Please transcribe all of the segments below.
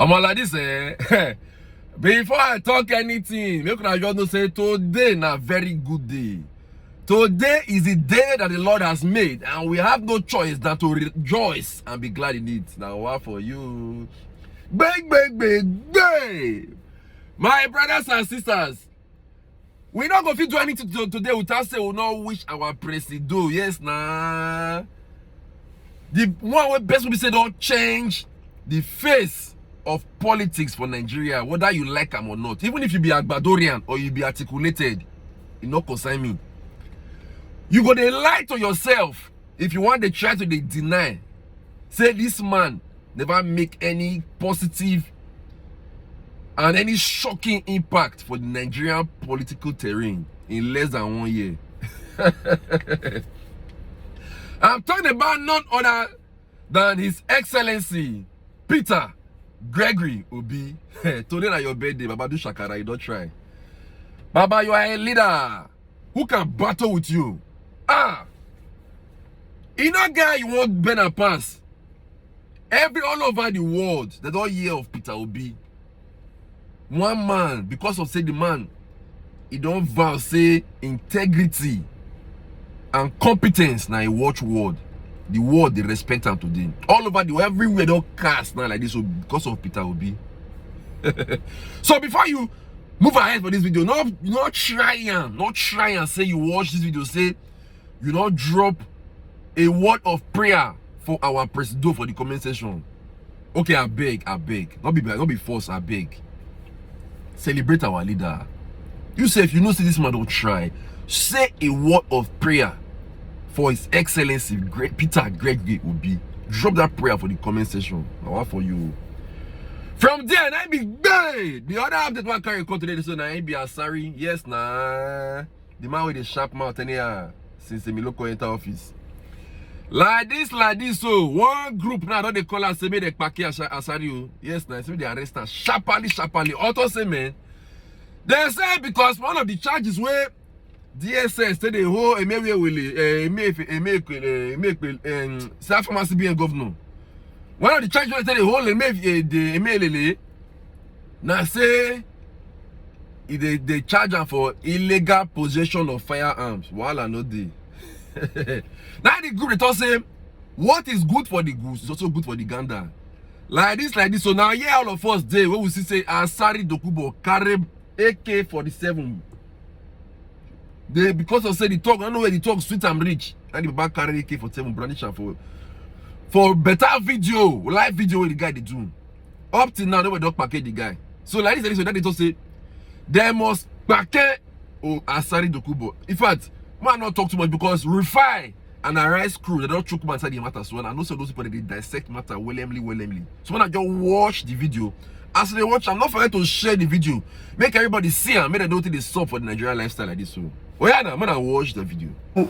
I'm all like this, Before I talk anything, make sure you know say today na very good day. Today is the day that the Lord has made, and we have no choice than to rejoice and be glad in it. Now, what for you? Big, big, big, big. My brothers and sisters, we not going to do anything today without saying we not wish our president. Yes, nah. The one way best will be say don't change the face of politics for Nigeria, whether you like them or not. Even if you be Agbadorian or you be articulated, it not concern me. You go to lie to yourself if you want to try to deny. Say this man never make any positive and any shocking impact for the Nigerian political terrain in less than 1 year. I'm talking about none other than His Excellency Peter Gregory Obi. Today na your birthday, Baba do shakara, you don't try. Baba, you are a leader who can battle with you. You know guy you want better pass. All over the world, they don't hear of Peter Obi. One man, because of say the man, he don't vow say integrity and competence now he watch word. The world they respect him today. All over the world, everywhere don't cast now like this so because of Peter Obi. So before you move ahead for this video, not try and say you watch this video, say you not drop a word of prayer for our president for the comment section. Okay, I beg. Not be forced, I beg. Celebrate our leader. You say if you know see this man don't try, say a word of prayer for His Excellency Peter Gregory Obi. Drop that prayer for the comment section. Now for you. From there, I be big. The other half that one carry come today, so I be sorry. Yes, nah. The man with the sharp mouth anyhow since the local enter office. Like this, so one group now don't they call us say me they pack Asari. Yes, now so they arrest us sharply. Auto say man. They say because one of the charges where DSS say the whole South Pharmacy being governor. One of the charges where say the whole the now say they charge them for illegal possession of firearms. While I know they. Now the group they talk say what is good for the goose is also good for the gander. Like this. So now all of us day where we see say Asari Dokubo carry AK-47. They because of say the talk, I don't know where the talk sweet and rich. And the back carry AK-47 brandish for better video, live video where the guy they do. Up till now, they will not package the guy. So like this, so that they just say they must package Asari Dokubo. In fact, man not talk too much because Refine and a rice crew they don't choke man inside the matter. So I know so those people they dissect matter willingly. So when I just watch the video, as they watch, I'm not forget to share the video. Make everybody see and make them don't think they stop for the Nigerian lifestyle like this. So yeah, I'm gonna watch the video.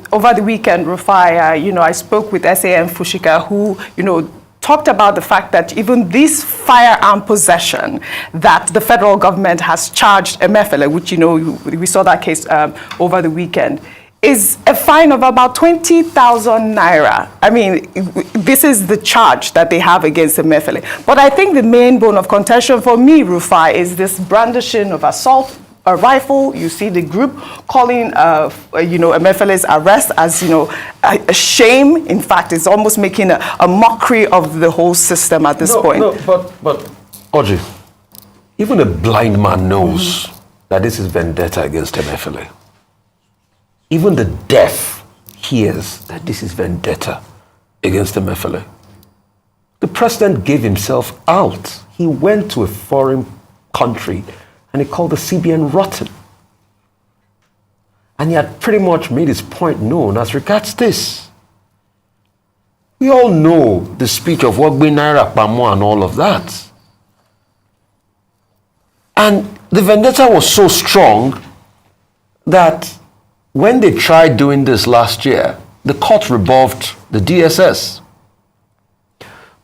Over the weekend, Rufai, I spoke with SAM Fushika, who, talked about the fact that even this firearm possession that the federal government has charged Emefiele, which, we saw that case over the weekend, is a fine of about 20,000 naira. I mean, this is the charge that they have against Emefiele. But I think the main bone of contention for me, Rufai, is this brandishing of assault a rifle. You see the group calling, Emefiele's arrest as, a shame. In fact, it's almost making a mockery of the whole system at this point. No, but Audrey, even a blind man knows that this is vendetta against Emefiele. Even the deaf hears that this is vendetta against Emefiele. The president gave himself out. He went to a foreign country and he called the CBN rotten. And he had pretty much made his point known as regards this. We all know the speech of Wagbe Naira Pamo and all of that. And the vendetta was so strong that when they tried doing this last year, the court rebuffed the DSS.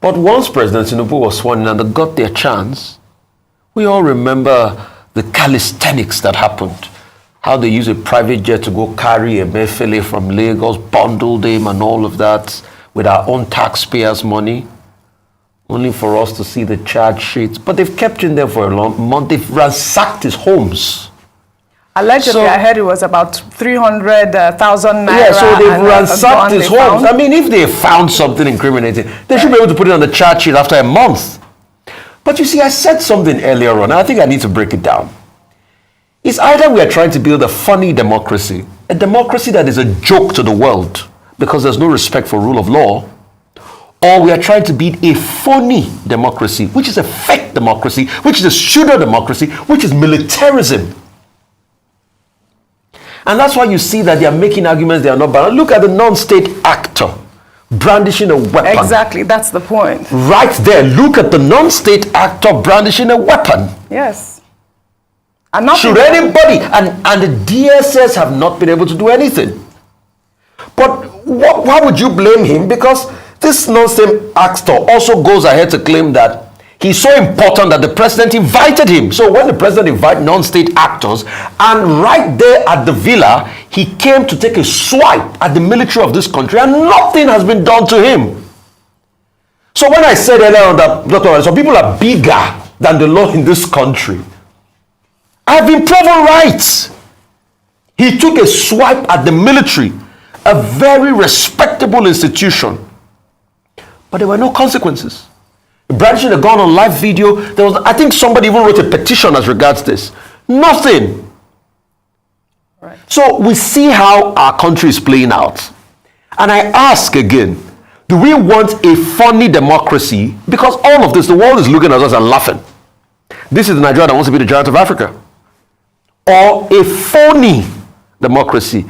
But once President Tinubu was sworn in and they got their chance, we all remember the calisthenics that happened. How they used a private jet to go carry Emefiele from Lagos, bundled him and all of that with our own taxpayers' money. only for us to see the charge sheets. But they've kept him there for a long month. They've ransacked his homes. Allegedly, I heard it was about 300,000 naira. Yeah, so they've ransacked his homes. Found. I mean, if they found something incriminating, they should be able to put it on the charge sheet after a month. But you see, I said something earlier on, and I think I need to break it down. It's either we are trying to build a funny democracy, a democracy that is a joke to the world because there's no respect for rule of law, or we are trying to build a phony democracy, which is a fake democracy, which is a pseudo democracy, which is militarism. And that's why you see that they are making arguments they are not balanced. Look at the non-state actor brandishing a weapon. Exactly, that's the point. Right there, look at the non-state actor brandishing a weapon. Yes. Should anybody, and the DSS have not been able to do anything. But why would you blame him? Because this non-state actor also goes ahead to claim that he's so important that the president invited him. So when the president invited non-state actors, and right there at the villa, he came to take a swipe at the military of this country, and nothing has been done to him. So when I said earlier on that, Dr. some people are bigger than the law in this country, I've been proven right. He took a swipe at the military, a very respectable institution, but there were no consequences. Brandishing a gun on live video, there was, I think somebody even wrote a petition as regards this. Nothing. Right. So we see how our country is playing out. And I ask again, do we want a funny democracy? Because all of this, the world is looking at us and laughing. This is the Nigeria that wants to be the giant of Africa. Or a phony democracy.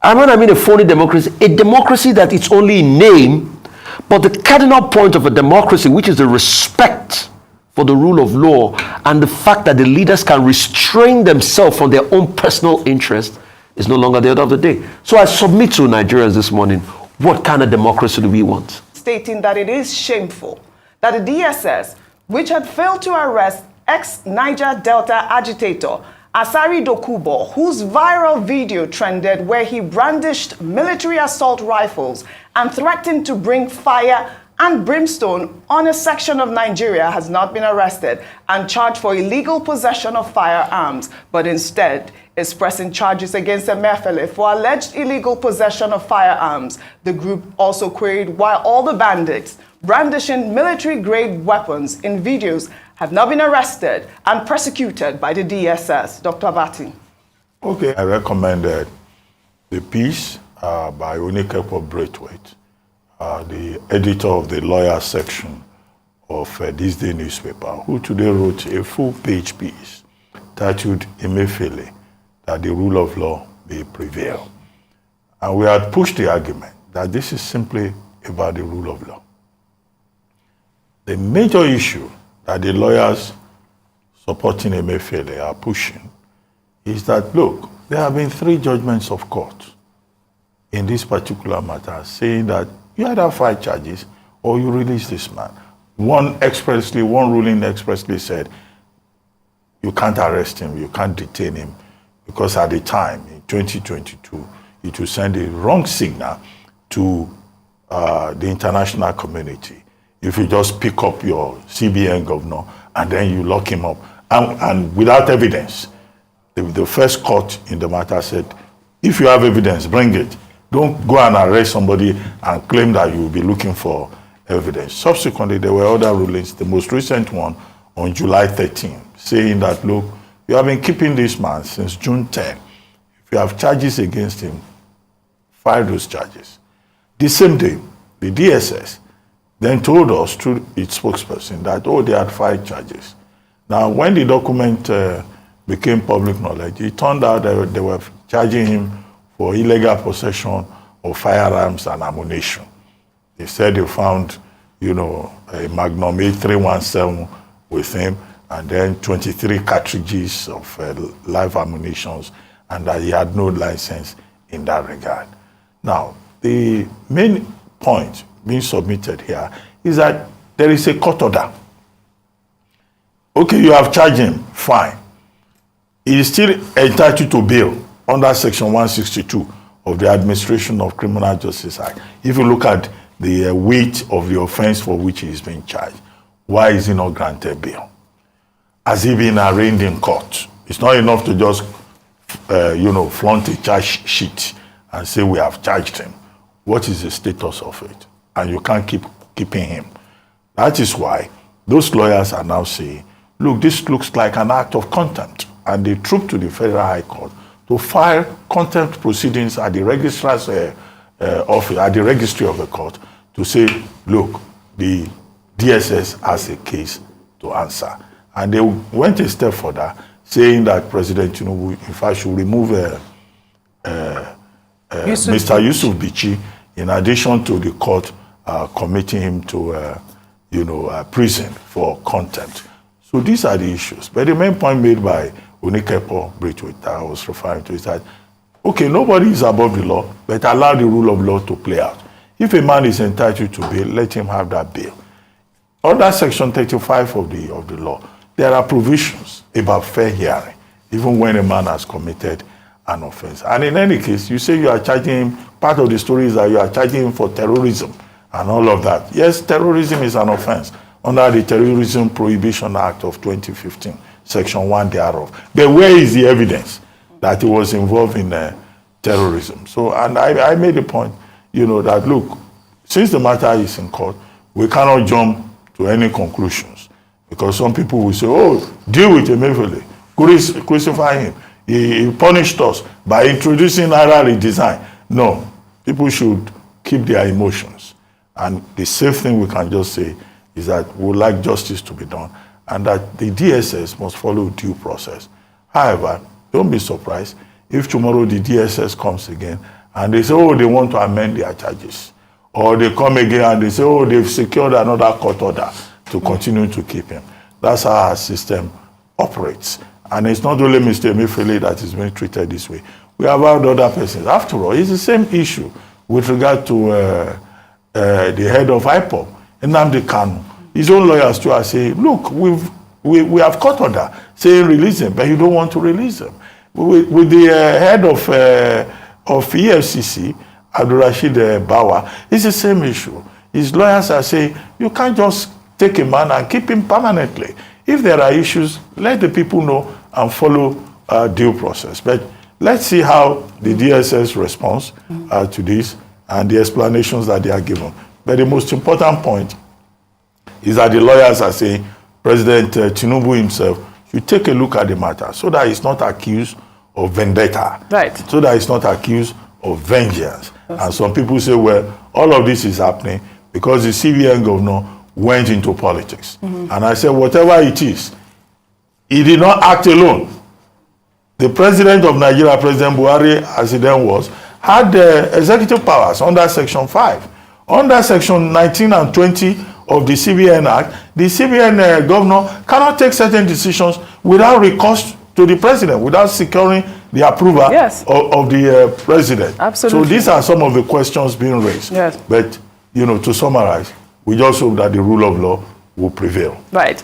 And when I mean a phony democracy, a democracy that it's only in name, but the cardinal point of a democracy, which is the respect for the rule of law and the fact that the leaders can restrain themselves from their own personal interest, is no longer the order of the day. So I submit to Nigerians this morning, what kind of democracy do we want? Stating that it is shameful that the DSS, which had failed to arrest ex-Niger Delta agitator Asari Dokubo, whose viral video trended where he brandished military assault rifles and threatened to bring fire and brimstone on a section of Nigeria, has not been arrested and charged for illegal possession of firearms, but instead is pressing charges against Emefiele for alleged illegal possession of firearms. The group also queried why all the bandits brandishing military-grade weapons in videos have not been arrested and prosecuted by the DSS. Dr. Abati. Okay, I recommended the piece by Onikepo Braithwaite, the editor of the lawyer section of this day newspaper, who today wrote a full-page piece titled Emefiele, that the rule of law may prevail. And we had pushed the argument that this is simply about the rule of law. The major issue that the lawyers supporting Emefiele are pushing is that, look, there have been 3 judgments of court in this particular matter saying that you either fight charges or you release this man. One ruling expressly said you can't arrest him, you can't detain him, because at the time, in 2022, it will send a wrong signal to the international community if you just pick up your CBN governor and then you lock him up. And without evidence, the first court in the matter said, if you have evidence, bring it. Don't go and arrest somebody and claim that you will be looking for evidence. Subsequently, there were other rulings, the most recent one on July 13, saying that, look, you have been keeping this man since June 10. If you have charges against him, file those charges. The same day, the DSS then told us through its spokesperson that, oh, they had 5 charges. Now, when the document became public knowledge, it turned out that they were charging him for illegal possession of firearms and ammunition. They said they found, a Magnum 8317 with him, and then 23 cartridges of live ammunition, and that he had no license in that regard. Now, the main point being submitted here is that there is a court order. Okay, you have charged him, fine. He is still entitled to bail under Section 162 of the Administration of Criminal Justice Act, if you look at the weight of the offense for which he is being charged. why is he not granted bail? Has he been arraigned in court? It's not enough to just, flaunt a charge sheet and say we have charged him. What is the status of it? And you can't keep keeping him. That is why those lawyers are now saying, look, this looks like an act of contempt. And they troop to the Federal High Court to file contempt proceedings at the registrar's office, at the registry of the court, to say, look, the DSS has a case to answer. And they went a step further, saying that President Tinubu, in fact, should remove Mr. Yusuf Bichi, in addition to the court committing him to prison for contempt. So these are the issues. But the main point made by Onikepo Braithwaite that I was referring to is that, okay, nobody is above the law, but allow the rule of law to play out. If a man is entitled to bail, let him have that bail. Under Section 35 of the law, there are provisions about fair hearing, even when a man has committed an offense. And in any case, you say you are charging him, part of the story is that you are charging him for terrorism and all of that. Yes, terrorism is an offense under the Terrorism Prohibition Act of 2015, Section 1 thereof. But where is the evidence that he was involved in terrorism? So, and I made the point, that look, since the matter is in court, we cannot jump to any conclusions. Because some people will say, oh, deal with Emefiele, crucify him. He punished us by introducing IRA redesign. No, people should keep their emotions. And the safe thing we can just say is that we would like justice to be done and that the DSS must follow due process. However, don't be surprised if tomorrow the DSS comes again and they say, oh, they want to amend their charges. Or they come again and they say, oh, they've secured another court order to continue to keep him. That's how our system operates. And it's not only Mr. Emefiele that is being treated this way. We have other persons. After all, it's the same issue with regard to the head of IPOB, Nnamdi Kanu. His own lawyers too are saying, look, we have court order saying release him, but you don't want to release him. With the head of EFCC, Abdulrasheed Bawa, it's the same issue. His lawyers are saying, you can't just take a man and keep him permanently. If there are issues, let the people know and follow due process. But let's see how the DSS responds to this and the explanations that they are given. But the most important point is that the lawyers are saying President Tinubu himself should take a look at the matter so that he's not accused of vendetta. Right. So that he's not accused of vengeance. And some people say, well, all of this is happening because the CBN governor went into politics. And I said, whatever it is, he did not act alone. The president of Nigeria, President Buhari, as he then was, had executive powers under Section 5. Under Section 19 and 20 of the CBN Act, the CBN governor cannot take certain decisions without recourse to the president, without securing the approval of the president. Absolutely. So these are some of the questions being raised. Yes. But, to summarize, we just hope that the rule of law will prevail. Right.